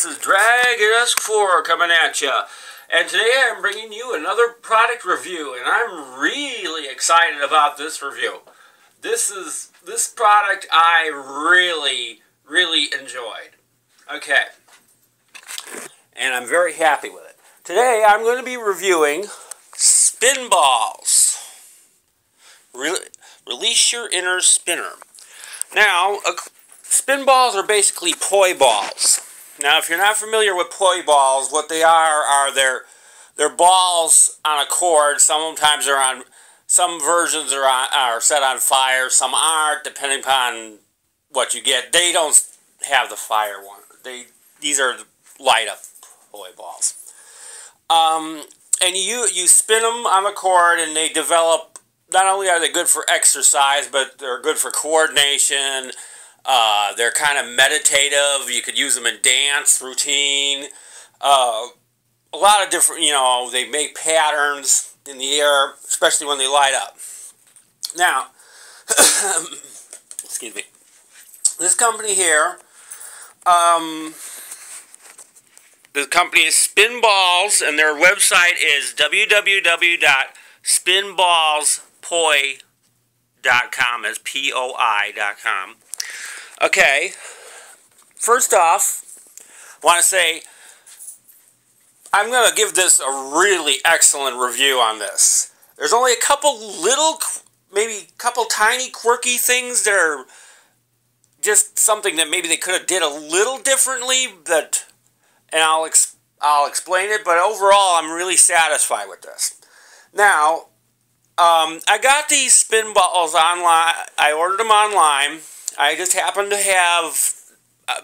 This is Dragon4 coming at you. And today I'm bringing you another product review, and I'm really excited about this review. This product I really enjoyed. Okay. And I'm very happy with it. Today I'm going to be reviewing Spinballs. Release your inner spinner. Now, Spinballs are basically poi balls. Now, if you're not familiar with poi balls, what they are they're balls on a cord. Sometimes they're on, some versions are set on fire, some aren't, depending upon what you get. They don't have the fire one. These are light up poi balls. And you spin them on the cord, and they develop. Not only are they good for exercise, but they're good for coordination. They're kind of meditative. You could use them in dance routine. A lot of different, they make patterns in the air, especially when they light up. Now, excuse me. This company here, the company is Spinballs, and their website is www.spinballspoi.com. That's POI.com. Okay, first off, I want to say I'm going to give this a really excellent review on this. There's only a couple maybe a couple tiny quirky things that are just something that maybe they could have did a little differently, and I'll explain it, but overall I'm really satisfied with this. Now, I got these Spinballs online. I ordered them online. I just happened to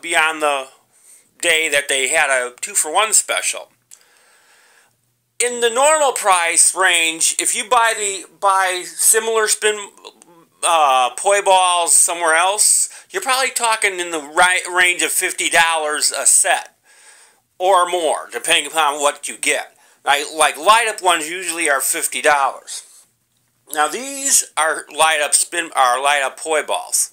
be on the day that they had a 2-for-1 special. In the normal price range, if you buy similar poi balls somewhere else, you're probably talking in the range of $50 a set or more, depending upon what you get. Like light up ones usually are $50. Now these are light up poi balls.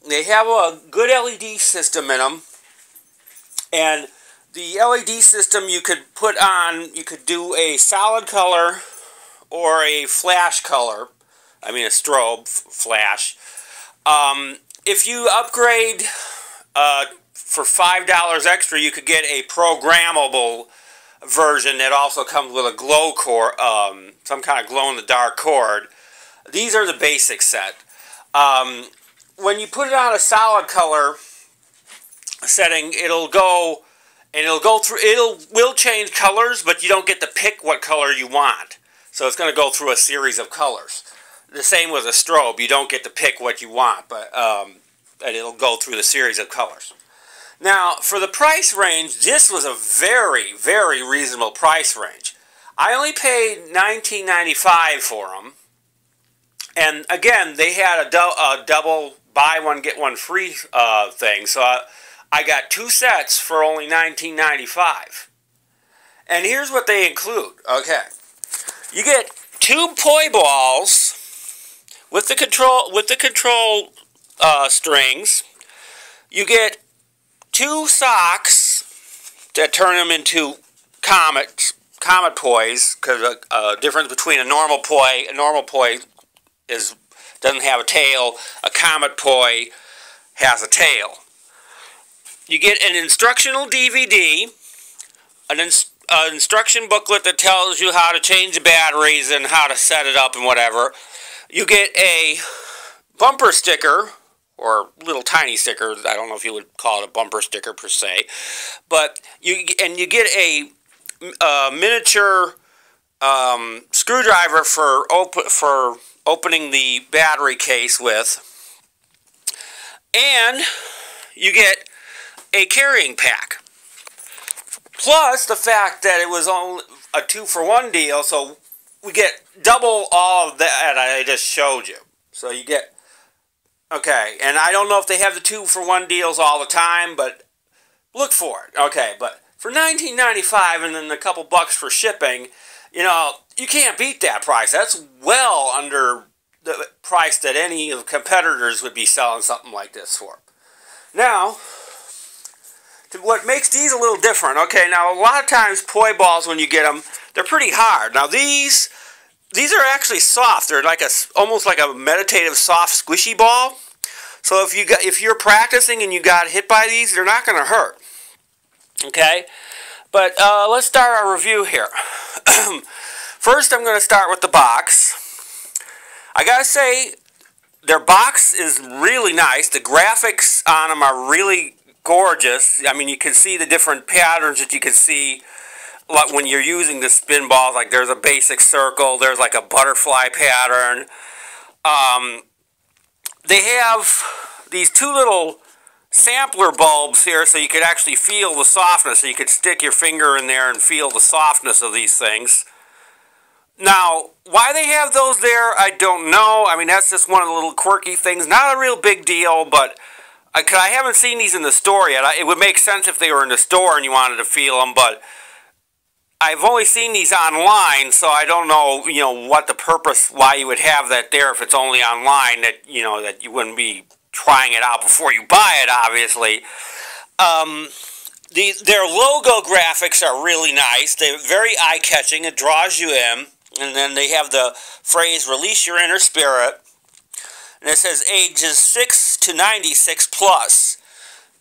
They have a good LED system in them, and the LED system you could do a solid color or a flash color, a strobe flash. If you upgrade for $5 extra, you could get a programmable version that also comes with a glow cord, some kind of glow-in-the-dark cord. These are the basic set. When you put it on a solid color setting, it will change colors, but you don't get to pick what color you want. So it's going to go through a series of colors. The same with a strobe. You don't get to pick what you want, but it'll go through the series of colors. Now, for the price range, this was a very reasonable price range. I only paid $19.95 for them. And again, they had a double buy one get one free thing, so I got 2 sets for only $19.95. And here's what they include. Okay, you get 2 poi balls with the control strings. You get 2 socks that turn them into comet pois, because a difference between a normal poi doesn't have a tail. A comet poi has a tail. You get an instructional DVD, an instruction booklet that tells you how to change the batteries and how to set it up and whatever. You get a bumper sticker, or little tiny sticker. I don't know if you would call it a bumper sticker per se, but you get a miniature screwdriver for opening the battery case with, and you get a carrying pack. Plus the fact that it was only a 2-for-1 deal, so we get double all of that I just showed you. So you get, okay, and I don't know if they have the 2-for-1 deals all the time, but look for it. Okay, but for $19.95 and then a couple bucks for shipping, you can't beat that price. That's well under the price that any of the competitors would be selling something like this for. Now, what makes these a little different, okay, now a lot of times poi balls, when you get them, they're pretty hard. Now these are actually soft. They're like almost like a meditative soft squishy ball. So if you're practicing and you got hit by these, they're not going to hurt. Okay? But let's start our review here. First, I'm going to start with the box. I got to say, their box is really nice. The graphics on them are really gorgeous. I mean, you can see the different patterns that you can see like when you're using the Spinballs. Like there's a basic circle, there's like a butterfly pattern. They have these two little sampler bulbs here so you could actually feel the softness. So you could stick your finger in there and feel the softness of these things. Now, why they have those there, I don't know. I mean, that's just one of the little quirky things. Not a real big deal, but I haven't seen these in the store yet. It would make sense if they were in the store and you wanted to feel them, but I've only seen these online, so I don't know, what the purpose, why you would have that there if it's only online, that you wouldn't be trying it out before you buy it, obviously. Their logo graphics are really nice. They're very eye-catching. It draws you in. And then they have the phrase, release your inner spirit. And it says ages 6 to 96 plus.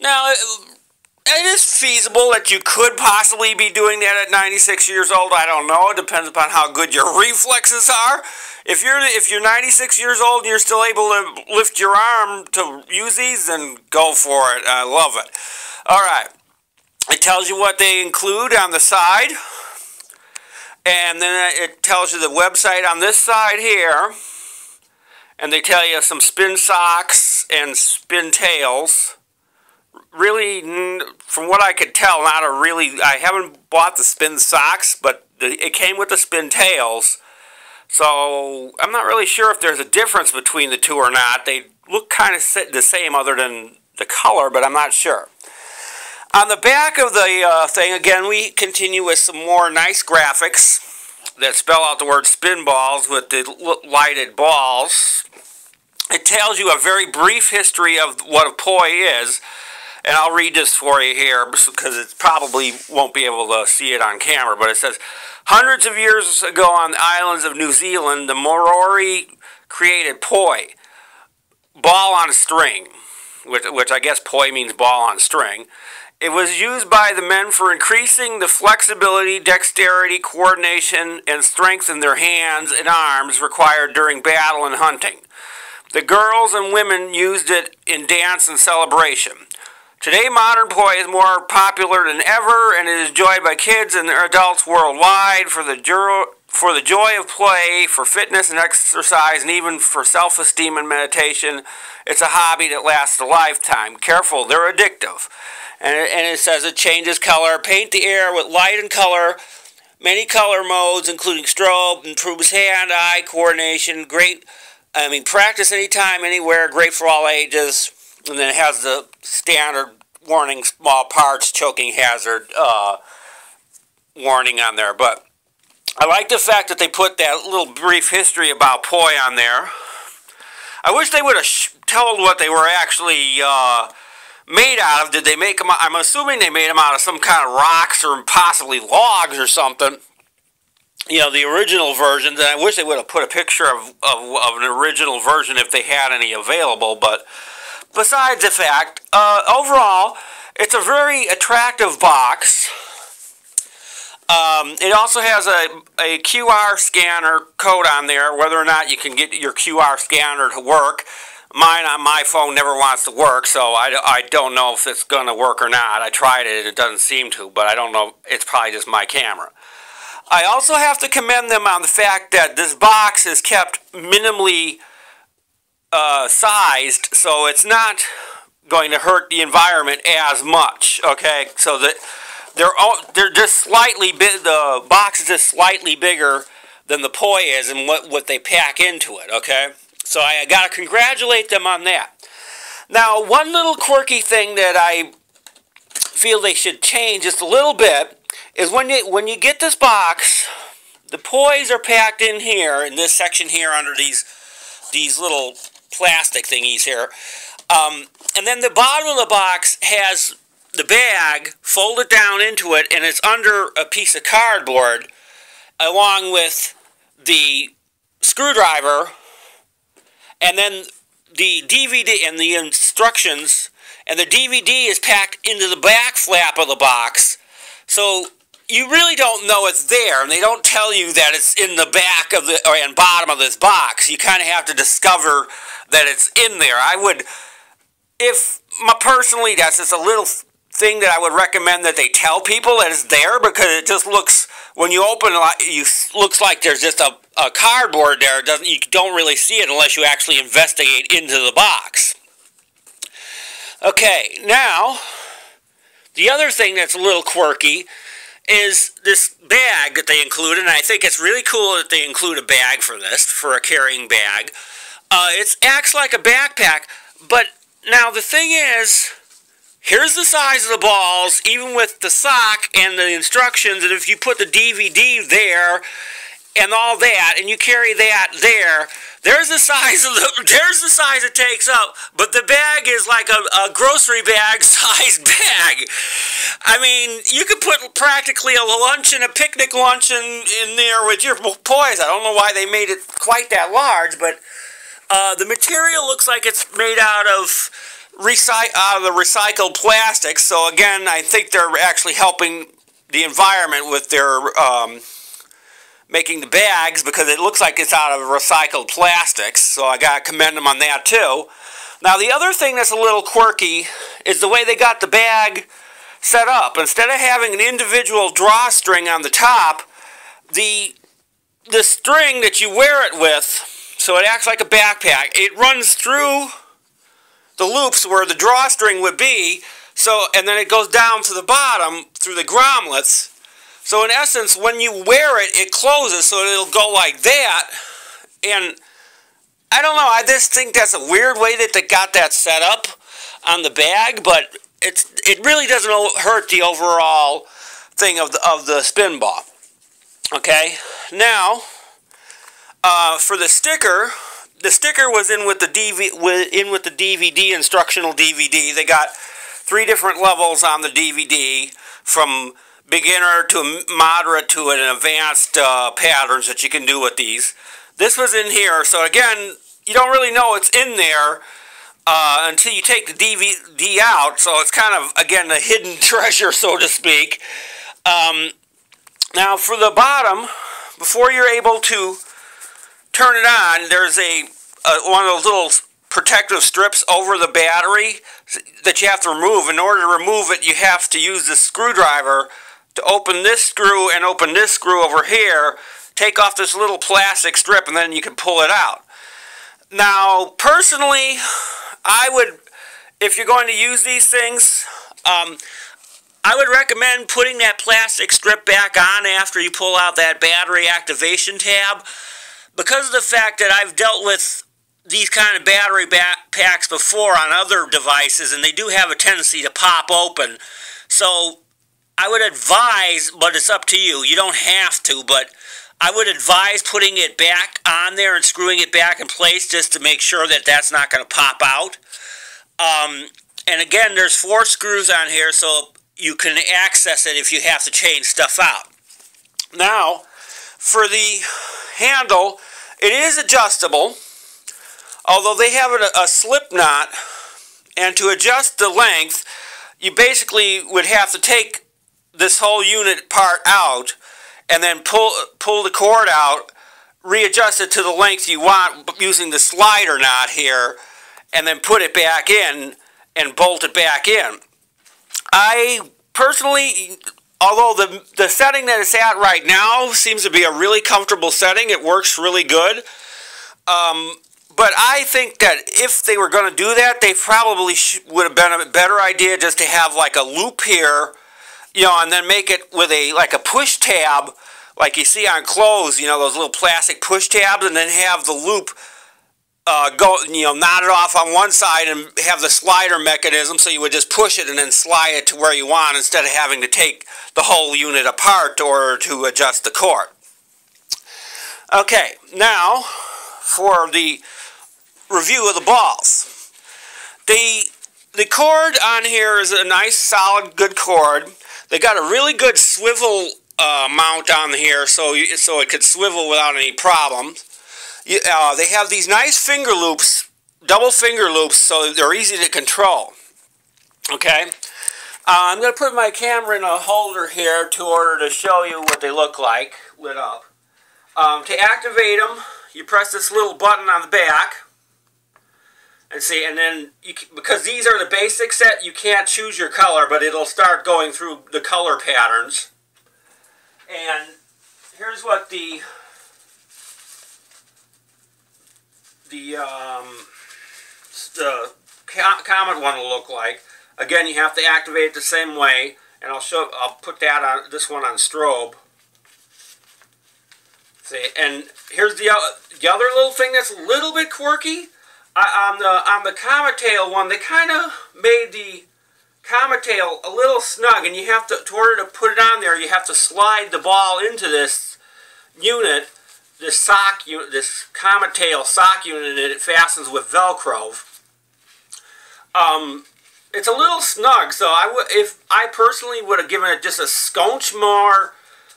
Now, it is feasible that you could possibly be doing that at 96 years old. I don't know. It depends upon how good your reflexes are. If you're 96 years old and you're still able to lift your arm to use these, then go for it. I love it. All right. It tells you what they include on the side. And then it tells you the website on this side here. And they tell you some spin socks and spin tails. Really, from what I could tell, I haven't bought the spin socks, but it came with the spin tails. So I'm not really sure if there's a difference between the two or not. They look kind of the same other than the color, but I'm not sure. On the back of the thing, again, we continue with some more nice graphics that spell out the word Spinballs with the lighted balls. It tells you a very brief history of what a poi is, and I'll read this for you here because it probably won't be able to see it on camera, but it says, hundreds of years ago on the islands of New Zealand, the Maori created poi, ball on string, which I guess poi means ball on string. It was used by the men for increasing the flexibility, dexterity, coordination, and strength in their hands and arms required during battle and hunting. The girls and women used it in dance and celebration. Today, modern poi is more popular than ever and is enjoyed by kids and adults worldwide for the joy of play, for fitness and exercise, and even for self-esteem and meditation. It's a hobby that lasts a lifetime. Careful, they're addictive. And it says it changes color. Paint the air with light and color. Many color modes, including strobe, improves hand-eye coordination. Practice anytime, anywhere. Great for all ages. And then it has the standard warning, small parts, choking hazard warning on there. But I like the fact that they put that little brief history about poi on there. I wish they would have told what they were actually made out of. Did they make them? I'm assuming they made them out of some kind of rocks or possibly logs or something. The original versions. And I wish they would have put a picture of an original version if they had any available. But besides the fact, overall, it's a very attractive box. It also has a QR scanner code on there, whether or not you can get your QR scanner to work. Mine on my phone never wants to work, so I don't know if it's going to work or not. I tried it and it doesn't seem to, but I don't know. It's probably just my camera. I also have to commend them on the fact that this box is kept minimally sized, so it's not going to hurt the environment as much. Okay, so that they're just slightly big. The box is just slightly bigger than the poi is, and what they pack into it. Okay. So I got to congratulate them on that. Now, one little quirky thing that I feel they should change just a little bit is when you get this box, the pois are packed in here, in this section here under these little plastic thingies here. And then the bottom of the box has the bag, fold it down into it, and it's under a piece of cardboard along with the screwdriver, and then the DVD and the instructions, and the DVD is packed into the back flap of the box. So you really don't know it's there, and they don't tell you that it's in the back of the and bottom of this box. You kind of have to discover that it's in there. Personally, that's just a little thing that I would recommend that they tell people that it's there, because it just looks, when you open it, looks like there's just a cardboard there. You don't really see it unless you actually investigate into the box. Okay, now, the other thing that's a little quirky is this bag that they included, and I think it's really cool that they include a bag for this, for a carrying bag. It acts like a backpack, but now the thing is, here's the size of the balls, even with the sock and the instructions, and if you put the DVD there and all that, and you carry that there, there's the size it takes up, but the bag is like a grocery bag sized bag. I mean, you could put practically a picnic lunch in there with your boys. I don't know why they made it quite that large, but the material looks like it's made out of the recycled plastic. So again, I think they're actually helping the environment with their making the bags, because it looks like it's out of recycled plastics. So I gotta commend them on that too. Now the other thing that's a little quirky is the way they got the bag set up. Instead of having an individual drawstring on the top, the string that you wear it with, so it acts like a backpack, it runs through the loops where the drawstring would be, and then it goes down to the bottom through the grommets. So in essence, when you wear it, it closes, so it'll go like that. And I don't know, I just think that's a weird way that they got that set up on the bag, but it really doesn't hurt the overall thing of the Spinball. Okay, now for the sticker was in with the DVD, instructional DVD. They got 3 different levels on the DVD, from beginner to moderate to an advanced patterns that you can do with these. This was in here, so again, you don't really know it's in there until you take the DVD out, so it's kind of, again, a hidden treasure, so to speak. Now, for the bottom, before you're able to turn it on, there's one of those little protective strips over the battery that you have to remove. In order to remove it, you have to use the screwdriver to open this screw and open this screw over here, take off this little plastic strip, and then you can pull it out. Now, personally, I would, if you're going to use these things, I would recommend putting that plastic strip back on after you pull out that battery activation tab, because of the fact that I've dealt with these kind of battery packs before on other devices, and they do have a tendency to pop open. So I would advise, but it's up to you, you don't have to, but I would advise putting it back on there and screwing it back in place just to make sure that that's not going to pop out. And again, there's 4 screws on here, so you can access it if you have to change stuff out. Now, for the handle, it is adjustable, although they have a slip knot, and to adjust the length, you basically would have to take this whole unit part out and then pull the cord out, readjust it to the length you want using the slider knot here, and then put it back in and bolt it back in. I personally, although the setting that it's at right now seems to be a really comfortable setting, it works really good, but I think that if they were going to do that, they probably would have been a better idea just to have like a loop here, you know, and then make it with like a push tab, like you see on clothes, you know, those little plastic push tabs, and then have the loop knot it off on one side and have the slider mechanism, so you would just push it and then slide it to where you want instead of having to take the whole unit apart or to adjust the cord. Okay, now for the review of the balls. the cord on here is a nice, solid, good cord. They got a really good swivel mount on here, so it could swivel without any problems. They have these nice finger loops, double finger loops, so they're easy to control. Okay, I'm going to put my camera in a holder here in order to show you what they look like lit up. To activate them, you press this little button on the back. And see, and then, because these are the basic set, you can't choose your color, but it'll start going through the color patterns. And here's what the Comet one will look like. Again, you have to activate it the same way, and I'll put that on this one on strobe. See, and here's the other little thing that's a little bit quirky. On the Comet tail one, they kind of made the Comet tail a little snug, and you have to, in order to put it on there, you have to slide the ball into this unit, this sock unit, this Comet tail sock unit, and it fastens with Velcro. It's a little snug, so if I personally would have given it just a scotch more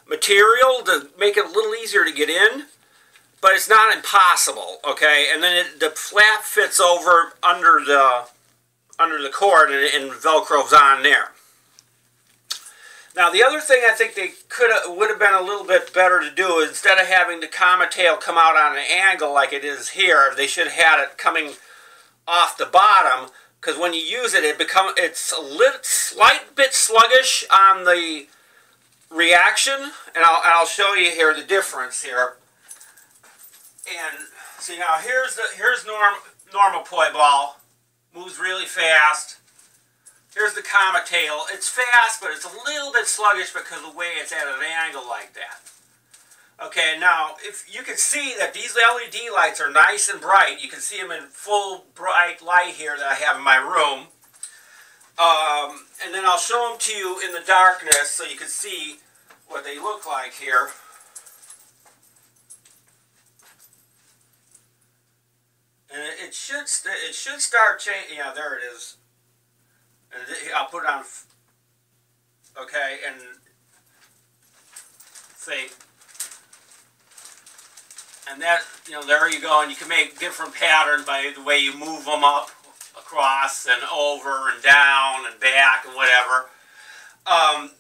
material to make it a little easier to get in. But it's not impossible, okay? And then the flap fits over under the cord, and Velcro's on there. Now, the other thing I think they would have been a little bit better to do is, instead of having the Comet tail come out on an angle like it is here, they should have had it coming off the bottom, because when you use it, it's a slight bit sluggish on the reaction, and I'll show you here the difference here. And see, now here's normal poi ball, moves really fast. Here's the Comet tail. It's fast, but it's a little bit sluggish because of the way it's at an angle like that. Okay, now if you can see that these LED lights are nice and bright. You can see them in full bright light here that I have in my room. And then I'll show them to you in the darkness so you can see what they look like here. And it should start changing. Yeah, there it is. And I'll put it on. Okay, and see. And that, there you go. And you can make different patterns by the way you move them up, across, and over, and down, and back, and whatever.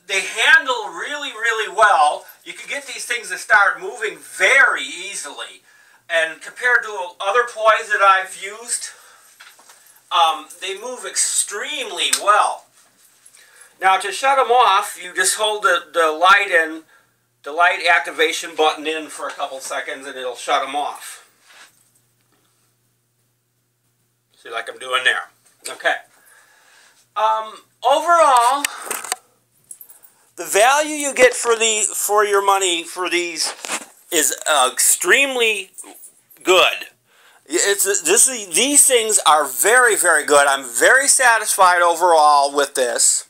They handle really, really well. You can get these things to start moving very easily. And compared to other pois that I've used, they move extremely well. Now, to shut them off, you just hold the light activation button in for a couple seconds, and it'll shut them off. See, like I'm doing there. Okay. Overall, the value you get for your money for these is extremely good. These things are very, very good. I'm very satisfied overall with this.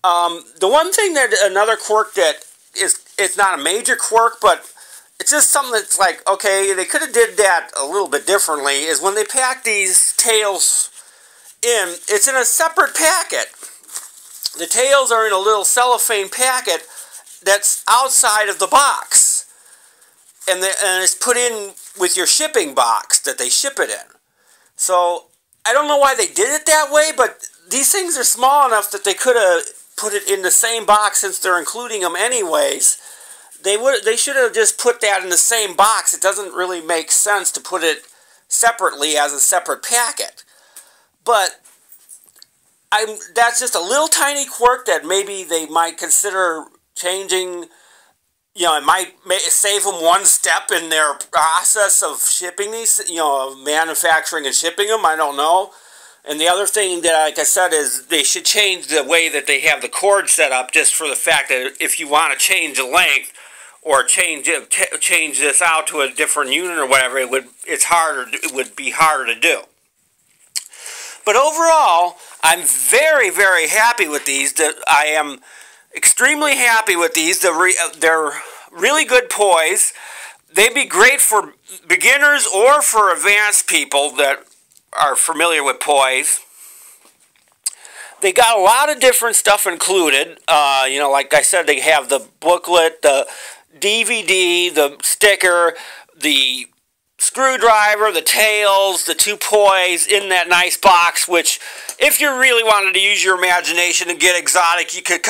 The one thing another quirk that it's not a major quirk, but it's just something that's like, okay, they could have did that a little bit differently, is when they pack these tails in, it's in a separate packet. The tails are in a little cellophane packet that's outside of the box. And it's put in with your shipping box that they ship it in. So, I don't know why they did it that way, but these things are small enough that they could have put it in the same box, since they're including them anyways. They should have just put that in the same box. It doesn't really make sense to put it separately as a separate packet. But that's just a little tiny quirk that maybe they might consider changing. It might save them one step in their process of shipping these, manufacturing and shipping them. I don't know. And the other thing that, like I said, is they should change the way that they have the cord set up, just for the fact that if you want to change the length or change this out to a different unit or whatever, it would be harder to do. But overall, I'm very, very happy with these. I am extremely happy with these. They're really good pois. They'd be great for beginners or for advanced people that are familiar with pois. They got a lot of different stuff included. You know, like I said, they have the booklet, the DVD, the sticker, the screwdriver, the tails, the 2 toys in that nice box, which if you really wanted to use your imagination and get exotic, you could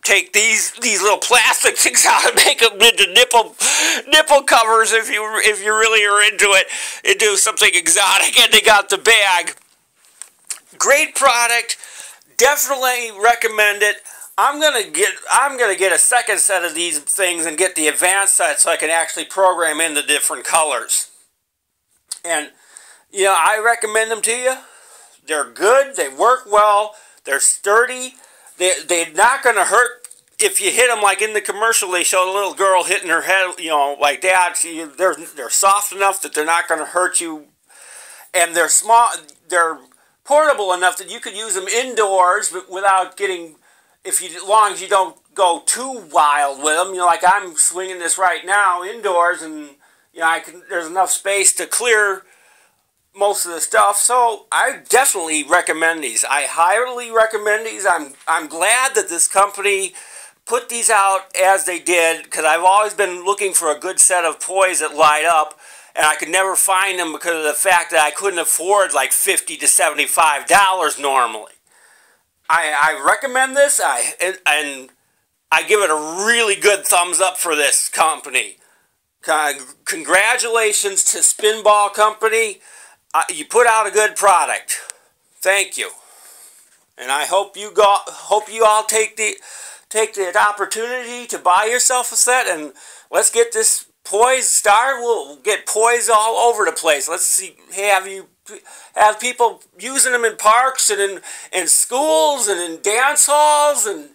take these little plastic things out and make them into nipple covers if you really are into it and do something exotic. And they got the bag. Great product. Definitely recommend it. I'm gonna get a second set of these things and get the advanced set so I can actually program in the different colors. And you know, I recommend them to you. They're good. They work well. They're sturdy. They're not gonna hurt if you hit them. Like in the commercial, they showed a little girl hitting her head, you know, like that. They're soft enough that they're not gonna hurt you, and they're small. They're portable enough that you could use them indoors, but without getting, as long as you don't go too wild with them. You know, like I'm swinging this right now indoors, and you know, there's enough space to clear most of the stuff. So I definitely recommend these. I highly recommend these. I'm glad that this company put these out as they did, because I've always been looking for a good set of toys that light up. And I could never find them because of the fact that I couldn't afford like $50 to $75 normally. I recommend this, and I give it a really good thumbs up for this company. Congratulations to Spinball Company. You put out a good product. Thank you. And I hope you all take the opportunity to buy yourself a set, and let's get this poise started. We'll get poise all over the place. Let's see, have people using them in parks and in schools and in dance halls and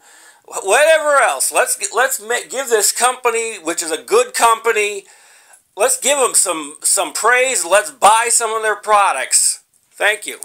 whatever else. Let's give this company, which is a good company, let's give them some praise. Let's buy some of their products. Thank you.